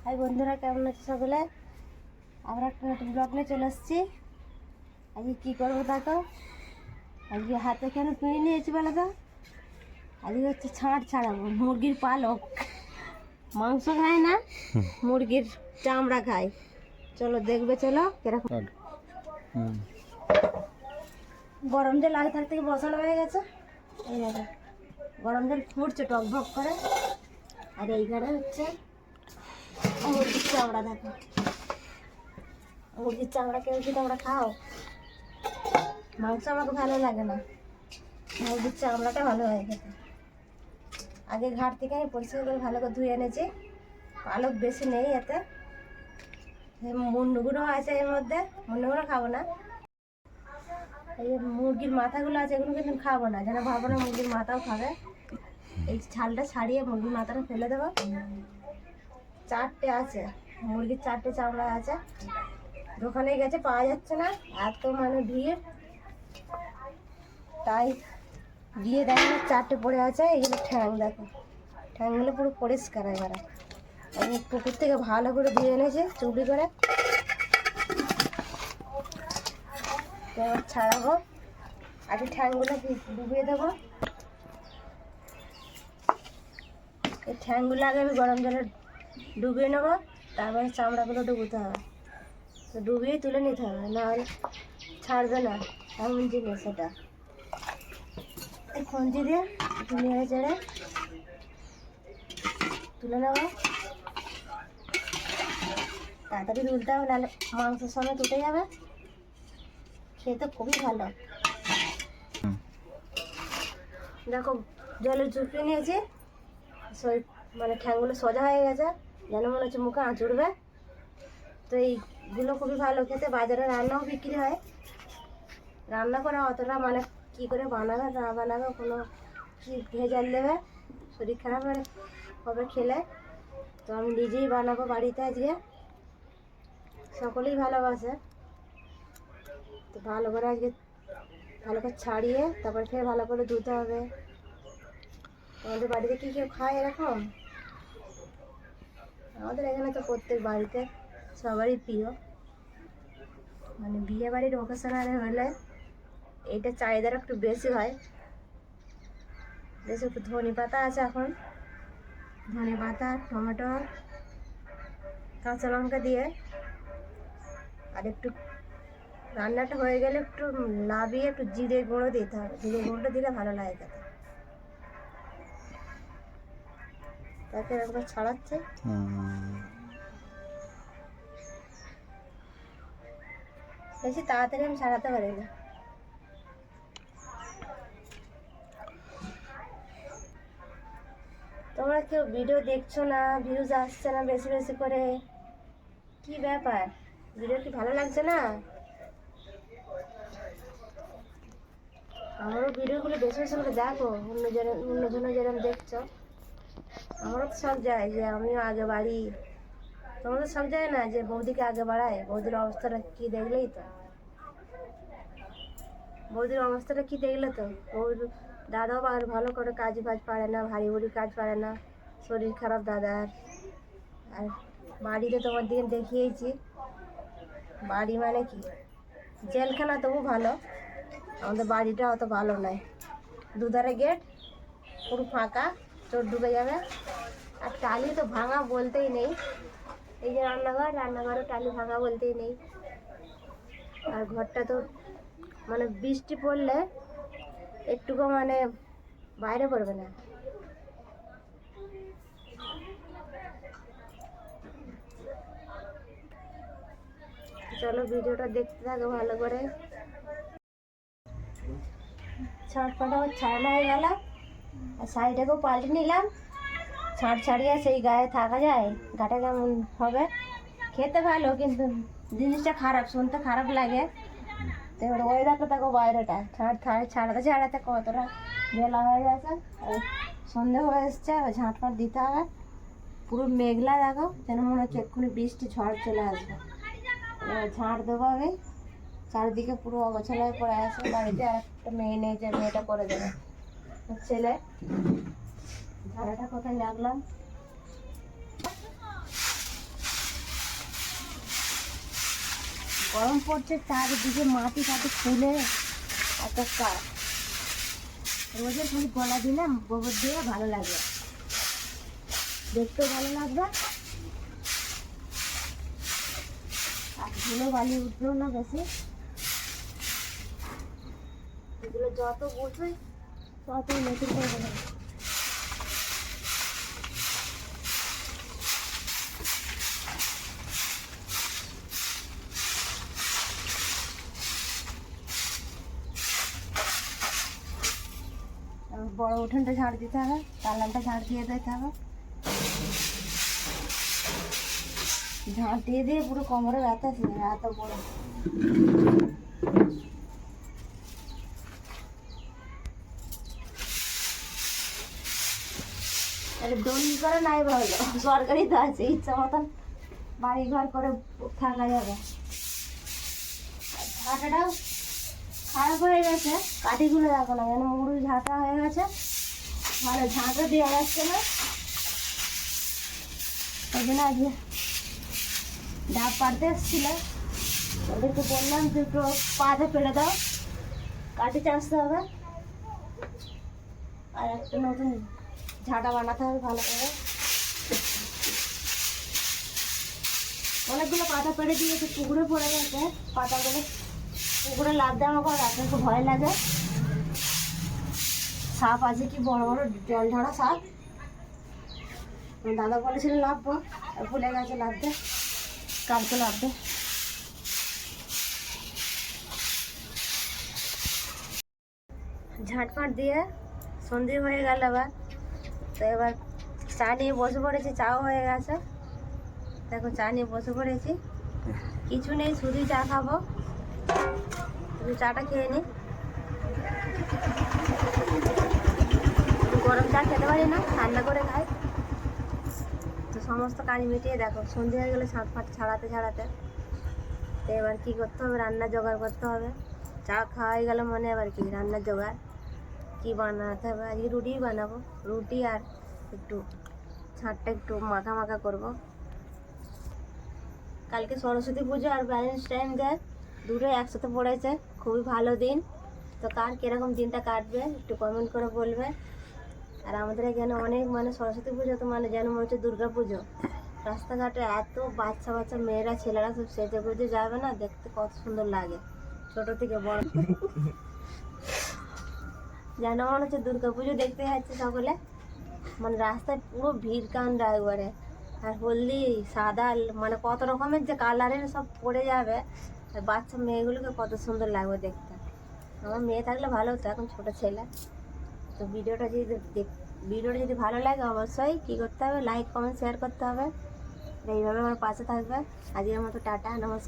High বন্ধুরা, কেমন আছে সকলে? আমরা একটা নতুন ব্লগ নিয়ে চলে এসেছি। আজকে কী করবো দেখো। আজকে হাতে কেন তুলে নিয়েছি বলো তো? আজকে হচ্ছে ছাড় ছাড়াবো মুরগির পালক। মাংস খায় না, মুরগির চামড়া খায়। চলো দেখবে, চলো কিরকম। গরম জল আগে থাক থেকে বসানো হয়ে গেছে। এই দেখো গরম জল ফুটছে টক ভক করে। আর এইখানে হচ্ছে মুরগির চামড়া। দেখো মুরগির চামড়া কেউ কি তোমরা খাও? মাংস আমাকে ভালো লাগে না, মুরগির চামড়াটা ভালো হয় খেতে। আগে ঘাট থেকে আমি পরিষ্কার করে ভালো করে ধুয়ে এনেছি। পালক বেশি নেই এতে, মুন্ডুগুলো আছে এর মধ্যে। মুন্ডুগুলো খাবো না, এই যে মুরগির মাথাগুলো আছে এগুলো কিন্তু খাবো না। যেন ভাবো না মুরগির মাথাও খাবে। এই ছালটা ছাড়িয়ে মুরগির মাথাটা ফেলে দেবো। 4টে আছে মুরগির, 4টে চামড়া আছে। দোকানে গেছে পাওয়া যাচ্ছে না, এত মানে ভিড়, তাই গিয়ে দেখো 4টে পড়ে আছে। এগুলো ঠ্যাং, দেখো ঠ্যাংগুলো পুরো পরিষ্কার। এবারে আমি পুকুর থেকে ভালো করে ধুয়ে এনেছি চুবড়ি করে। এবার ছাড়াবো, আগে ঠ্যাংগুলো ডুবিয়ে দেবো। এই ঠ্যাংগুলো আগে আমি গরম জলে ডুবিয়ে নেবো, তারপরে চামড়াগুলো ডুবোতে হবে। তো ডুবিয়ে তুলে নিতে হবে, নাহলে ছাড়বে না। এমন জিনিস এটা। এই খঞ্জি দিয়ে একটু নেড়ে চেড়ে তুলে নেবো। তাড়াতাড়ি তুলতে হবে, নাহলে মাংসের সঙ্গে তুটে যাবে। খেতে খুবই ভালো। দেখো জলে চুপিয়ে নিয়েছি, মানে ঠ্যাংগুলো সোজা হয়ে গেছে, যেন মনে হচ্ছে মুখে আঁচড়বে। তো এইগুলো খুবই ভালো খেতে। বাজারে রান্নাও বিক্রি হয়। রান্না করা অতটা মানে কী করে বানাবে না বানাবে, কোনো কি ভেজাল দেবে, শরীর খারাপ হবে খেলে। তো আমি নিজেই বানাবো বাড়িতে আজকে। সকলেই ভালোবাসে। তো ভালো করে আজকে ভালো করে ছাড়িয়ে তারপর ফের ভালো করে ধুতে হবে। আমাদের বাড়িতে কি কেউ খায় এরকম? আমাদের এখানে তো প্রত্যেক বাড়িতে সবারই প্রিয়। মানে বিয়ে বাড়ির ওকেশনালে হলে এইটা চাহিদাটা একটু বেশি হয়। বেশি একটু ধনে পাতা আছে এখন, ধনে পাতা, টমেটো, কাঁচা লঙ্কা দিয়ে, আর একটু রান্নাটা হয়ে গেলে একটু নাবিয়ে একটু জিরে গুঁড়ো দিতে হবে। জিরে গুঁড়োটা দিলে ভালো লাগে খেতে। তাকে একবার ছাড়াচ্ছে। বেশি তাড়াতাড়ি আমি ছাড়াতে পারি না। তোমরা কেউ ভিডিও দেখছো না, ভিউজ আসছে না বেশি বেশি করে, কি ব্যাপার? ভিডিও কি ভালো লাগছে না? আমারও ভিডিওগুলো বেশি বেশি করে দেখো, অন্যজনে যেরকম দেখছো। আমারও তো শখ যায় যে আমিও আগে বাড়ি। তোমাদের শখ যায় না যে বৌদিকে আগে বাড়ায়? বৌদির অবস্থাটা কি দেখলেই তো, বৌদির অবস্থাটা কি দেখলে তো। দাদাও আর ভালো করে কাজ বাজ পারে না, ভারী ভুরি কাজ পারে না, শরীর খারাপ দাদার। আর বাড়িতে তোমার দিকে দেখিয়েছি, বাড়ি মানে কি জেলখানা, তবু ভালো। আমাদের বাড়িটা অত ভালো নয়। দুধারে গেট, পুরো ফাঁকা, চোর ঢুকে যাবে। আর টালি তো ভাঙা বলতেই নেই। এই যে রান্নাঘরও টালি ভাঙা বলতেই নেই। আর ঘরটা তো মানে বৃষ্টি পড়লে একটুকু মানে বাইরে পড়বে না। চলো ভিডিওটা দেখতে থাকো ভালো করে। ছাড়পাটা ছাড়ানো হয়ে গেল, আর শাড়িটাকেও পাল্টে নিলাম। ছাড়িয়ে সেই গায়ে থাকা যায়? গাটা কেমন হবে? খেতে ভালো, কিন্তু জিনিসটা খারাপ, শুনতে খারাপ লাগে। তো এবার ওয়েদারটা দেখো বাইরেটা, ছাড়াতে ছাড়াতে কতটা বেলা হয়ে গেছে। সন্ধে হয়ে এসছে, ঝাঁটপাট দিতে হবে। পুরো মেঘলা দেখো, যেন মনে হচ্ছে এক্ষুনি বৃষ্টি ঝড় চলে আসবে। এবার ঝাঁট দেবো আমি। চারিদিকে পুরো অগোছালায় পড়ে আছে। বাড়িতে আর একটা মেয়ে নেই যে মেয়েটা করে দেবে, ছেলে। ঝাড়াটা কোথায় লাগলাম? গরম পড়ছে, চারিদিকে মাটি টাটি খুলে একটা কাজ। রোজের খালি গলা দিলে গোবর দিয়ে ভালো লাগবে, দেখতেও ভালো লাগবে, আর ধুলো বালি উঠবেও না বেশি। এগুলো যত বসবে ততই নতুন করে দেবে। বড় উঠোনটা ঝাড় দিতে হবে, দালানটা ঝাড় দিয়ে দিতে হবে। ঝাড় দিয়ে দিয়ে পুরো কোমরে ব্যথা ছিল, এত বড়। দড়ি করে নাই ভালো, সরকারি তো আছে, ইচ্ছা মতন বাড়ি ঘর করে থাকা যাবে। ঝাঁটাটাও খারাপ হয়ে গেছে, কাঠিগুলো দেখো না, যেন মুড়ি ঝাঁটা হয়ে গেছে, ভালো ঝাঁটা দেওয়া যাচ্ছে না। ওই জন্য আজকে ডাব পাড়তে এসেছিল, ওদেরকে বললাম যে একটু পাটা পেড়ে দাও, কাঠি চাষতে হবে, আর একটা নতুন ঝাঁটা বানাতে হবে ভালো করে। অনেকগুলো পাতা পেড়ে দিয়েছে, পুকুরে পড়ে গেছে পাতাগুলো, পুকুরে লাভ দেওয়া আমার রাতে খুব ভয় লাগে। সাপ আছে, কি বড় বড় জল ঝাড়া সাপ। দাদা বলেছিল লাভবো, আর ভুলে গেছে লাভতে, কালকে লাভবে। ঝাঁটফাট দিয়ে সন্ধে হয়ে গেল এবার, তো এবার চা নিয়ে বসে পড়েছি, চাও হয়ে গেছে। দেখো চা নিয়ে বসে পড়েছি, কিছু নেই, শুধুই চা খাবো। শুধু চাটা খেয়ে নিই, গরম চা খেতে পারি না, ঠান্ডা করে খাই। তো সমস্ত কাজ মিটিয়ে দেখো সন্ধে হয়ে গেলে ঝাঁটফাট ছাড়াতে ছাড়াতে, তো এবার কী করতে হবে, রান্নার জোগাড় করতে হবে। চা খাওয়া হয়ে গেলে মনে এবার কি রান্নার জোগাড় কী বানাতে হবে। আজকে রুটিই বানাবো, রুটি আর একটু ছাঁটটা একটু মাখা মাখা করবো। কালকে সরস্বতী পুজো আর ভ্যালেন্টাইন ডে দুটোই একসাথে পড়েছে, খুবই ভালো দিন। তো কার কীরকম দিনটা কাটবে একটু কমেন্ট করে বলবে। আর আমাদের এখানে অনেক মানে সরস্বতী পুজো তো মানে যেন মনে হচ্ছে দুর্গা পুজো। রাস্তাঘাটে এত বাচ্চা বাচ্চা মেয়েরা ছেলেরা সব সেজে গুজে যাবে না, দেখতে কত সুন্দর লাগে, ছোট থেকে বড়। যেন মনে হচ্ছে দুর্গা পুজো দেখতে যাচ্ছে সকলে, মানে রাস্তায় পুরো ভিড় কান্ডা একবারে। আর হলদি সাদা মানে কত রকমের যে কালারের সব পড়ে যাবে, আর বাচ্চা মেয়েগুলোকে কত সুন্দর লাগবে দেখতে। আমার মেয়ে থাকলে ভালো হতো, এখন ছোটো ছেলে। তো ভিডিওটা যদি ভালো লাগে অবশ্যই কী করতে হবে, লাইক কমেন্ট শেয়ার করতে হবে। এইভাবে আমার পাশে থাকবে। আজকের মতো টাটা, নমস্কার।